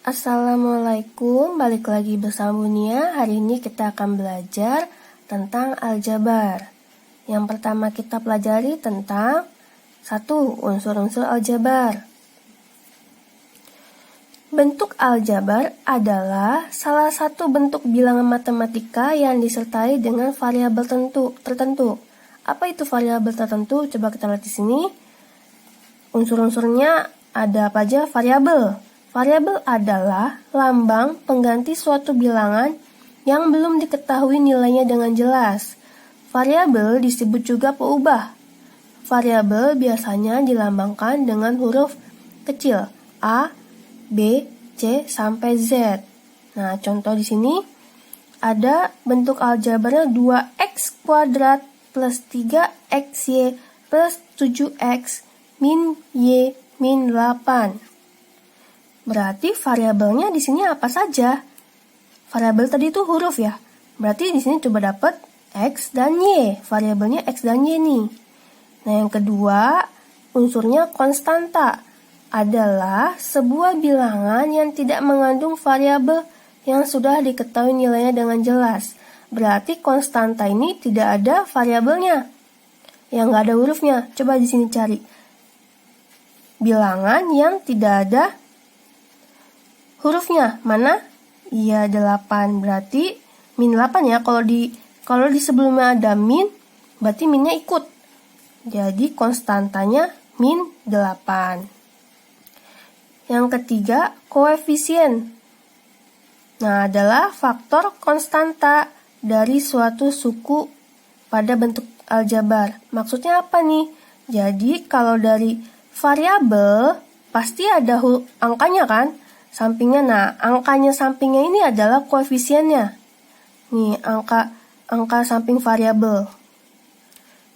Assalamualaikum, balik lagi bersama Bunia. Hari ini kita akan belajar tentang aljabar. Yang pertama kita pelajari tentang 1. Unsur-unsur aljabar. Bentuk aljabar adalah salah satu bentuk bilangan matematika yang disertai dengan variabel tertentu. Apa itu variabel tertentu? Coba kita lihat di sini. Unsur-unsurnya ada apa aja? Variabel. Variabel adalah lambang pengganti suatu bilangan yang belum diketahui nilainya dengan jelas. Variabel disebut juga peubah. Variabel biasanya dilambangkan dengan huruf kecil A, B, C, sampai Z. Nah, contoh di sini ada bentuk aljabarnya 2x kuadrat plus 3xy plus 7x min y min 8. Berarti variabelnya di sini apa saja? Variabel tadi itu huruf ya. Berarti di sini coba dapat x dan y. Variabelnya x dan y nih. Nah, yang kedua, unsurnya konstanta adalah sebuah bilangan yang tidak mengandung variabel yang sudah diketahui nilainya dengan jelas. Berarti konstanta ini tidak ada variabelnya. Yang nggak ada hurufnya. Coba di sini cari. Bilangan yang tidak ada hurufnya. Mana? Iya, 8. Berarti min 8 ya. Kalau di sebelumnya ada min, berarti minnya ikut. Jadi konstantanya min 8. Yang ketiga, koefisien. Nah, adalah faktor konstanta dari suatu suku pada bentuk aljabar. Maksudnya apa nih? Jadi kalau dari variabel pasti ada angkanya kan? Sampingnya. Nah, angkanya sampingnya ini adalah koefisiennya. Nih, angka samping variabel.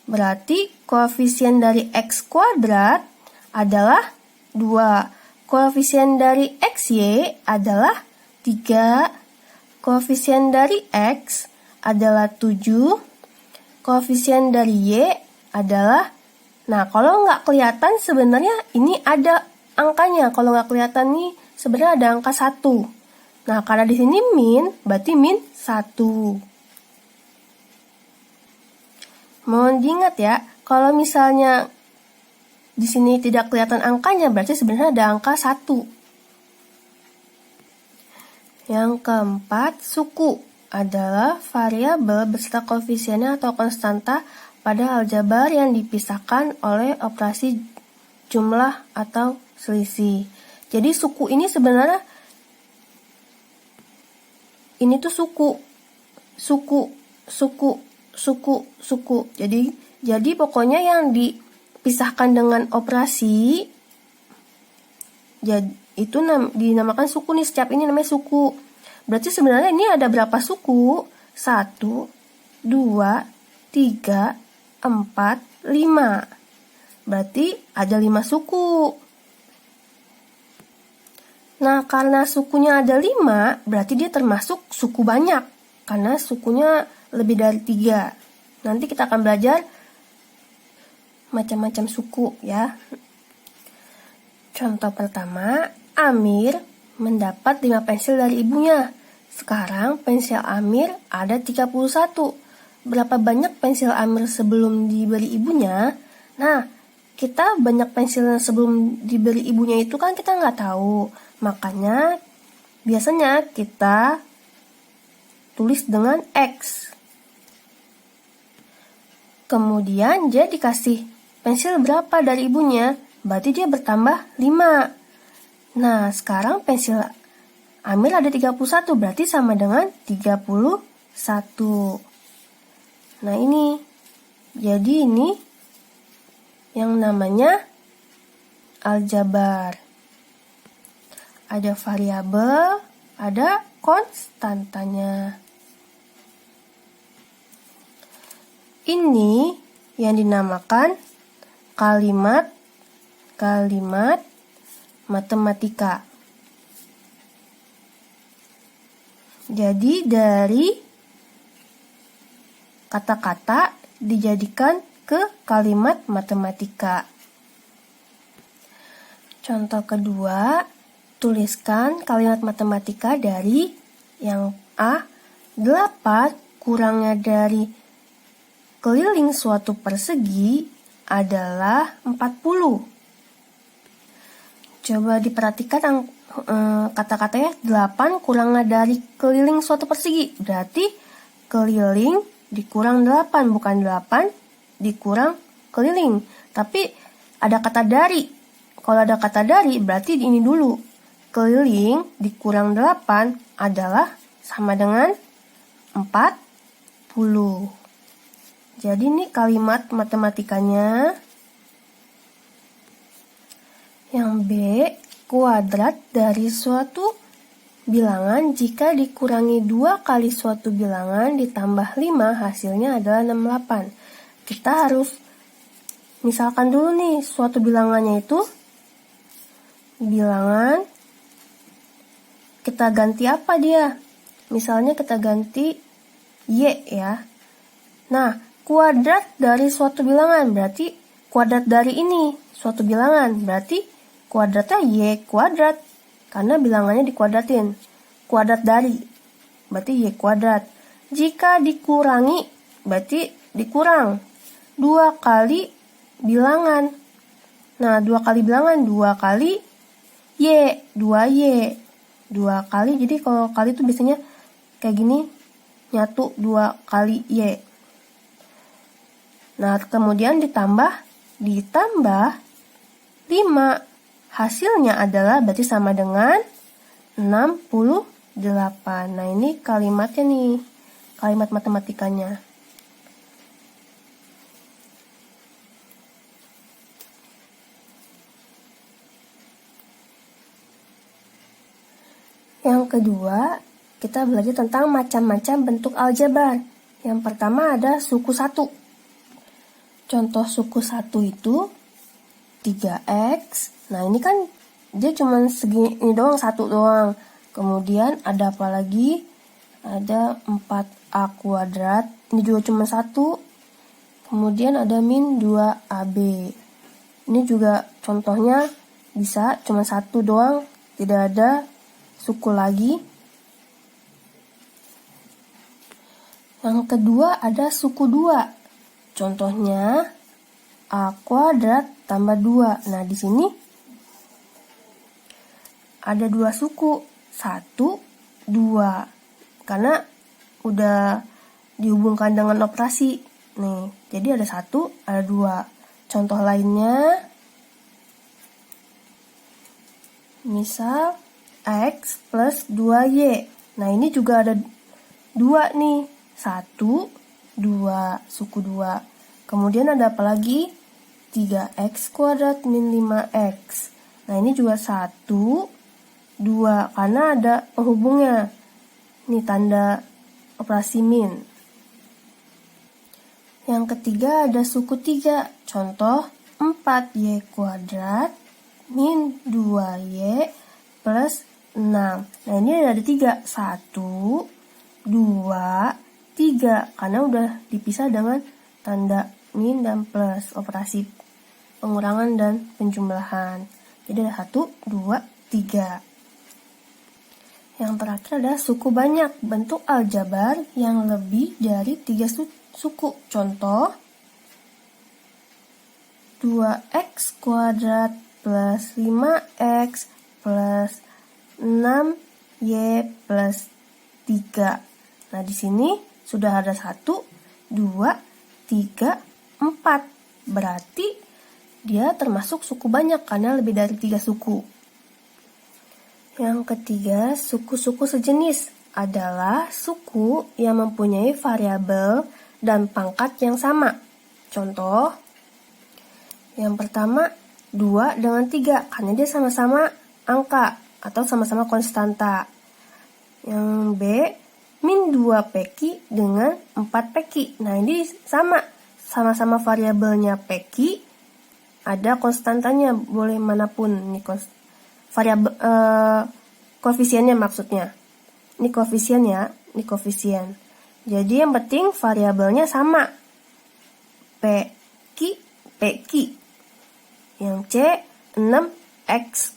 Berarti koefisien dari x kuadrat adalah 2. Koefisien dari xy adalah 3. Koefisien dari x adalah 7. Koefisien dari y adalah, nah kalau nggak kelihatan sebenarnya ini ada angkanya. Kalau nggak kelihatan nih sebenarnya ada angka 1. Nah, karena di sini min, berarti min 1. Mohon diingat ya, kalau misalnya di sini tidak kelihatan angkanya, berarti sebenarnya ada angka 1. Yang keempat, suku adalah variabel beserta koefisiennya atau konstanta pada aljabar yang dipisahkan oleh operasi jumlah atau selisih. Jadi suku ini sebenarnya ini tuh suku. Jadi pokoknya yang dipisahkan dengan operasi jadi itu dinamakan suku nih. Setiap ini namanya suku. Berarti sebenarnya ini ada berapa suku? 1, 2, 3, 4, 5. Berarti ada 5 suku. Nah, karena sukunya ada 5, berarti dia termasuk suku banyak. Karena sukunya lebih dari 3. Nanti kita akan belajar macam-macam suku ya. Contoh pertama, Amir mendapat 5 pensil dari ibunya. Sekarang pensil Amir ada 31. Berapa banyak pensil Amir sebelum diberi ibunya? Nah, kita banyak pensil sebelum diberi ibunya itu kan kita nggak tahu. Makanya biasanya kita tulis dengan X. Kemudian dia dikasih pensil berapa dari ibunya? Berarti dia bertambah 5. Nah, sekarang pensil Amir ada 31, berarti sama dengan 31. Nah, ini. Jadi ini yang namanya aljabar. Ada variabel, ada konstantanya. Ini yang dinamakan kalimat matematika. Jadi dari kata-kata dijadikan ke kalimat matematika. Contoh kedua, Tuliskan kalimat matematika dari yang A, 8 kurangnya dari keliling suatu persegi adalah 40. Coba diperhatikan kata-katanya 8 kurangnya dari keliling suatu persegi. Berarti keliling dikurang 8, bukan 8 dikurang keliling. Tapi ada kata dari. Kalau ada kata dari berarti ini dulu. Keliling dikurang 8 adalah sama dengan 40. Jadi ini kalimat matematikanya. Yang B, kuadrat dari suatu bilangan jika dikurangi 2 kali suatu bilangan ditambah 5 hasilnya adalah 68. Kita harus misalkan dulu nih suatu bilangannya itu bilangan, kita ganti apa dia? Misalnya kita ganti Y ya. Nah, kuadrat dari suatu bilangan berarti kuadrat dari ini suatu bilangan berarti kuadratnya Y kuadrat karena bilangannya dikuadratin. Kuadrat dari berarti Y kuadrat. Jika dikurangi berarti dikurang 2 kali bilangan. Nah, 2 kali bilangan 2 kali Y, 2Y. 2 kali, jadi kalau kali itu biasanya kayak gini, nyatu 2 kali Y. Nah, kemudian ditambah 5. Hasilnya adalah berarti sama dengan 68. Nah, ini kalimatnya nih, kalimat matematikanya. Yang kedua, kita belajar tentang macam-macam bentuk aljabar. Yang pertama ada suku 1. Contoh suku 1 itu 3x. Nah, ini kan dia cuma segini ini doang, 1 doang. Kemudian ada apa lagi? Ada 4a kuadrat. Ini juga cuma 1. Kemudian ada min 2ab. Ini juga contohnya bisa cuma 1 doang, tidak ada suku lagi. Yang kedua ada suku 2. Contohnya a kuadrat tambah 2. Nah, di sini ada 2 suku, 1, 2. Karena udah dihubungkan dengan operasi. Nih, jadi ada 1, ada 2. Contoh lainnya misal X plus 2Y. Nah, ini juga ada 2 nih. 1, 2, suku 2. Kemudian ada apa lagi? 3X kuadrat min 5X. Nah, ini juga 1, 2. Karena ada penghubungnya. Ini tanda operasi min. Yang ketiga ada suku 3. Contoh 4Y kuadrat min 2Y plus 6. Nah, ini ada 3. 1, 2, 3. Karena udah dipisah dengan tanda min dan plus. Operasi pengurangan dan penjumlahan. Jadi ada 1, 2, 3. Yang terakhir ada suku banyak. Bentuk aljabar yang lebih dari 3 suku. Contoh 2x kuadrat plus 5x plus 6y plus 3. Nah, di sini sudah ada 1, 2, 3, 4. Berarti dia termasuk suku banyak karena lebih dari 3 suku. Yang ketiga, suku-suku sejenis adalah suku yang mempunyai variabel dan pangkat yang sama. Contoh, yang pertama 2 dengan 3 karena dia sama-sama angka atau sama-sama konstanta. Yang B, min 2 peki dengan 4 peki. Nah, ini sama-sama variabelnya peki, ada konstantanya, boleh manapun. Ini variabel koefisiennya maksudnya. Ini koefisien ya, ini koefisien. Jadi yang penting variabelnya sama. Peki. Yang C 6x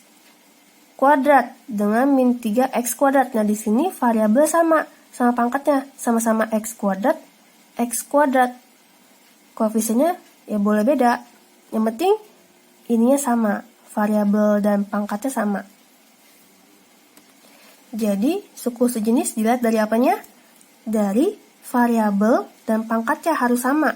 kuadrat dengan min 3x kuadrat. Nah, di sini variabel sama pangkatnya, sama-sama x kuadrat. Koefisiennya ya boleh beda. Yang penting ininya sama, variabel dan pangkatnya sama. Jadi, suku sejenis dilihat dari apanya? Dari variabel dan pangkatnya harus sama.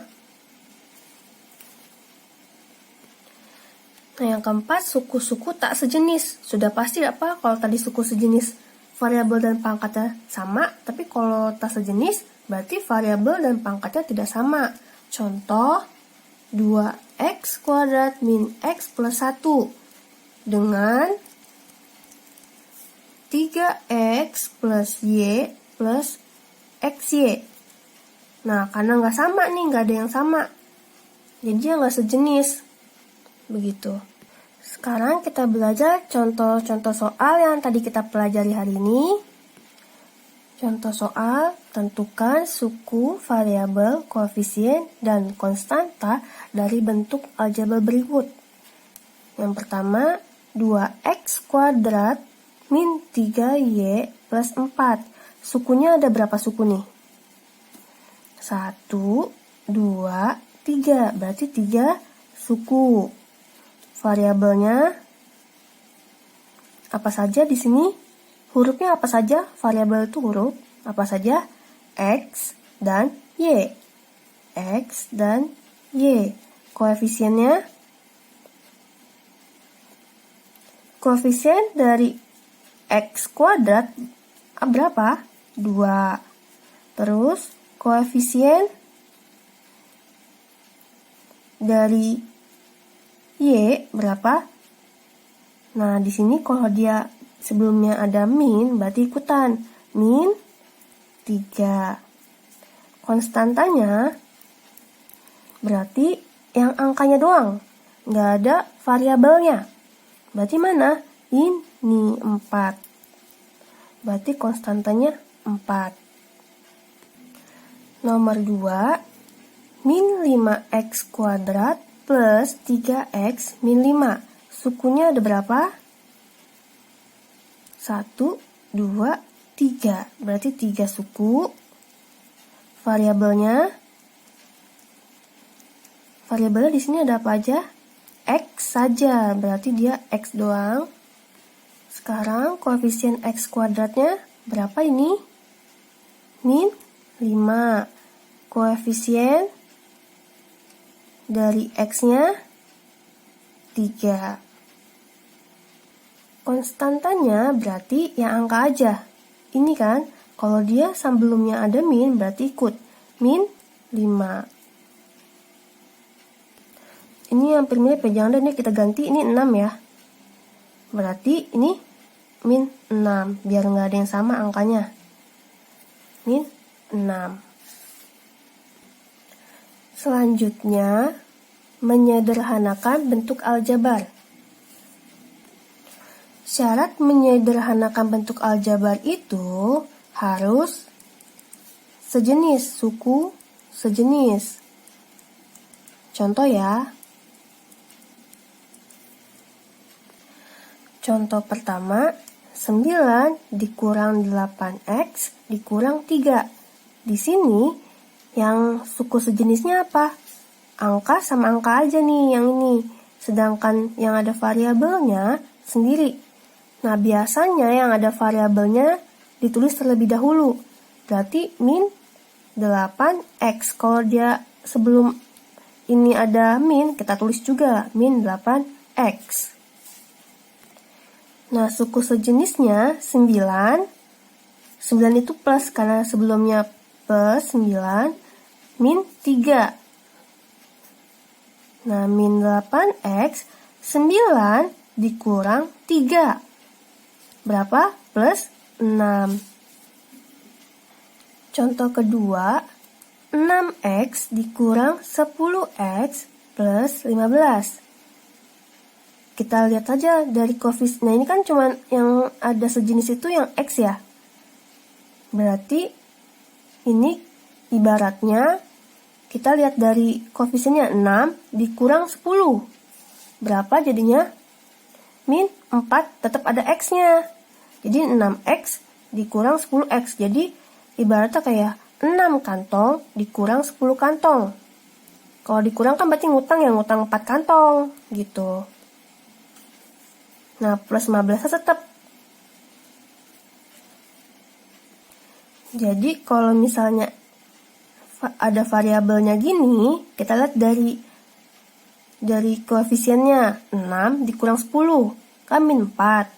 Nah, yang keempat, suku-suku tak sejenis. Sudah pasti apa kalau tadi suku sejenis variabel dan pangkatnya sama, tapi kalau tak sejenis berarti variabel dan pangkatnya tidak sama. Contoh, 2x kuadrat min x plus 1 dengan 3x plus y plus xy. Nah, karena nggak sama nih, nggak ada yang sama, jadi dia nggak sejenis. Begitu. Sekarang kita belajar contoh-contoh soal yang tadi kita pelajari hari ini. Contoh soal, tentukan suku, variabel, koefisien, dan konstanta dari bentuk aljabar berikut. Yang pertama, 2x kuadrat min 3y plus 4. Sukunya ada berapa suku nih? 1, 2, 3. Berarti 3 suku. Variabelnya apa saja di sini? Hurufnya apa saja? Variabel itu huruf apa saja? X dan Y. X dan Y. Koefisiennya? Koefisien dari x kuadrat berapa? 2. Terus koefisien dari Y berapa? Nah, di sini kalau dia sebelumnya ada min, berarti ikutan. Min 3. Konstantanya berarti yang angkanya doang, nggak ada variabelnya. Berarti mana? Ini 4. Berarti konstantanya 4. Nomor 2, min 5x kuadrat plus 3x min 5. Sukunya ada berapa? 1, 2, 3. Berarti 3 suku. Variabelnya di sini ada apa aja? X saja. Berarti dia X doang. Sekarang koefisien X kuadratnya berapa ini? Min 5. Koefisien dari X-nya 3. Konstantanya berarti yang angka aja. Ini kan, kalau dia sebelumnya ada min berarti ikut. Min 5. Ini yang mirip ya, jangan deh kita ganti, ini 6 ya. Berarti ini min 6, biar nggak ada yang sama angkanya. Min 6. Selanjutnya, menyederhanakan bentuk aljabar. Syarat menyederhanakan bentuk aljabar itu harus sejenis, suku sejenis. Contoh ya. Contoh pertama, 9 dikurang 8x dikurang 3. Di sini, yang suku sejenisnya apa? Angka sama angka aja nih yang ini. Sedangkan yang ada variabelnya sendiri. Nah, biasanya yang ada variabelnya ditulis terlebih dahulu. Berarti min 8x. Kalau dia sebelum ini ada min, kita tulis juga min 8x. Nah, suku sejenisnya 9. 9 itu plus karena sebelumnya plus 9. Min 3. Nah, min 8x, 9 dikurang 3. Berapa? Plus 6. Contoh kedua, 6x dikurang 10x plus 15. Kita lihat saja dari koefisien. Nah, ini kan cuma yang ada sejenis itu yang x ya. Berarti ini ibaratnya kita lihat dari koefisiennya 6 dikurang 10. Berapa jadinya? min 4 tetap ada X-nya. Jadi 6X dikurang 10X. Jadi ibaratnya kayak 6 kantong dikurang 10 kantong. Kalau dikurang kan berarti ngutang 4 kantong gitu. Nah, plus 15 tetap. Jadi kalau misalnya ada variabelnya gini, kita lihat dari koefisiennya 6 dikurang 10, kan min 4.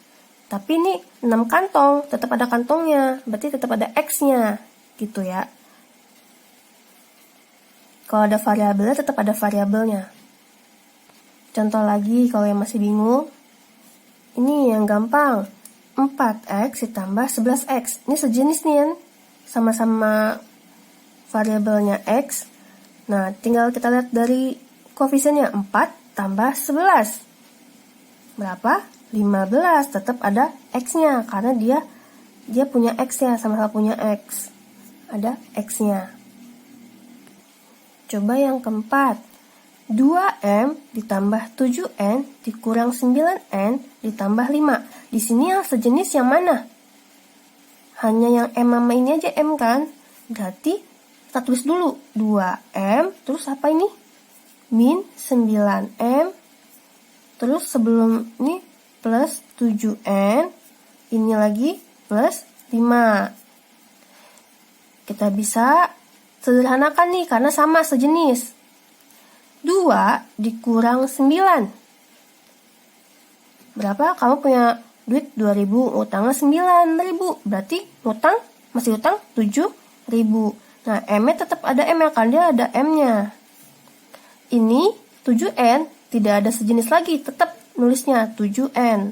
Tapi ini 6 kantong, tetap ada kantongnya, berarti tetap ada X-nya, gitu ya. Kalau ada variabelnya, tetap ada variabelnya. Contoh lagi kalau yang masih bingung, ini yang gampang, 4X ditambah 11X. Ini sejenis nih kan, sama-sama variabelnya X. Nah, tinggal kita lihat dari koefisiennya 4 tambah 11. Berapa? 15. Tetap ada X-nya, karena dia punya X-nya, sama-sama punya X. Ada X-nya. Coba yang keempat. 2M ditambah 7N dikurang 9N ditambah 5. Di sini yang sejenis yang mana? Hanya yang M sama ini aja M kan? Berarti kita tulis dulu 2M, terus apa ini? Min 9M, terus sebelum ini plus 7N, ini lagi plus 5. Kita bisa sederhanakan nih, karena sama sejenis. 2 dikurang 9. Berapa? Kamu punya duit 2.000, utangnya 9.000. Berarti masih utang 7.000. Nah, M-nya tetap ada M-nya, kan dia ada M-nya. Ini 7N, tidak ada sejenis lagi, tetap nulisnya 7N.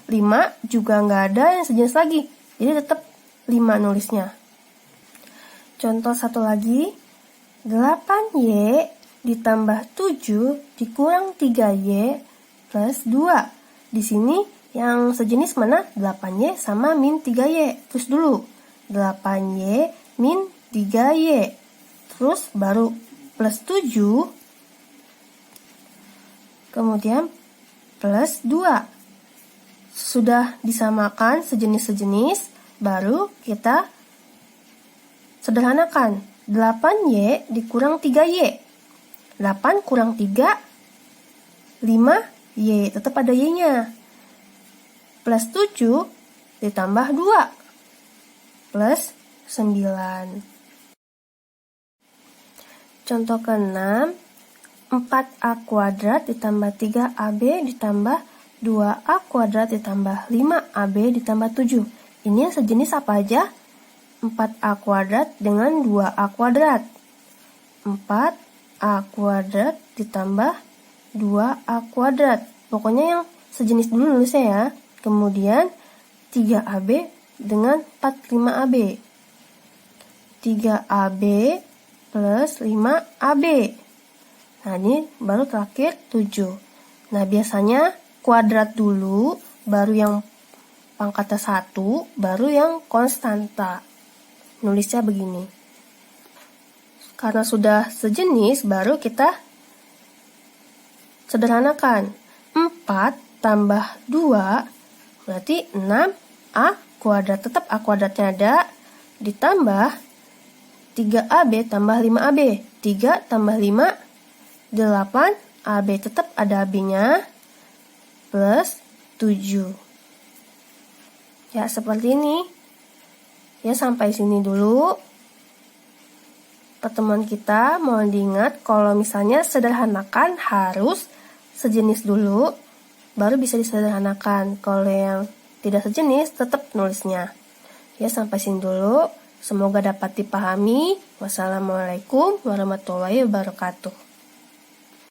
5 juga nggak ada yang sejenis lagi, jadi tetap 5 nulisnya. Contoh satu lagi, 8Y ditambah 7 dikurang 3Y plus 2. Di sini yang sejenis mana? 8Y sama min 3Y. Terus dulu, 8Y min 3Y. Terus baru plus 7. Kemudian plus 2. Sudah disamakan sejenis-sejenis, baru kita sederhanakan. 8Y dikurang 3Y. 8 kurang 3, 5Y, tetap ada Y-nya. Plus 7 ditambah 2, plus 9. Contoh ke-6, 4A kuadrat ditambah 3AB ditambah 2A kuadrat ditambah 5AB ditambah 7. Ini yang sejenis apa aja? 4A kuadrat dengan 2A kuadrat. 4A kuadrat ditambah 2A kuadrat. Pokoknya yang sejenis dulu nulisnya ya. Kemudian 3AB dengan 45AB. 3AB plus 5AB. Nah, ini baru terakhir 7. Nah, biasanya kuadrat dulu, baru yang pangkatnya 1, baru yang konstanta. Nulisnya begini. Karena sudah sejenis, baru kita sederhanakan. 4 tambah 2, berarti 6A kuadrat. Tetap A kuadratnya ada, ditambah 3AB tambah 5AB. 3 tambah 5, 8AB, tetap ada AB-nya, plus 7. Ya, seperti ini. Ya, sampai sini dulu pertemuan kita. Mohon diingat kalau misalnya sederhanakan harus sejenis dulu, baru bisa disederhanakan. Kalau yang tidak sejenis, tetap nulisnya. Ya, sampai sini dulu. Semoga dapat dipahami. Wassalamualaikum warahmatullahi wabarakatuh.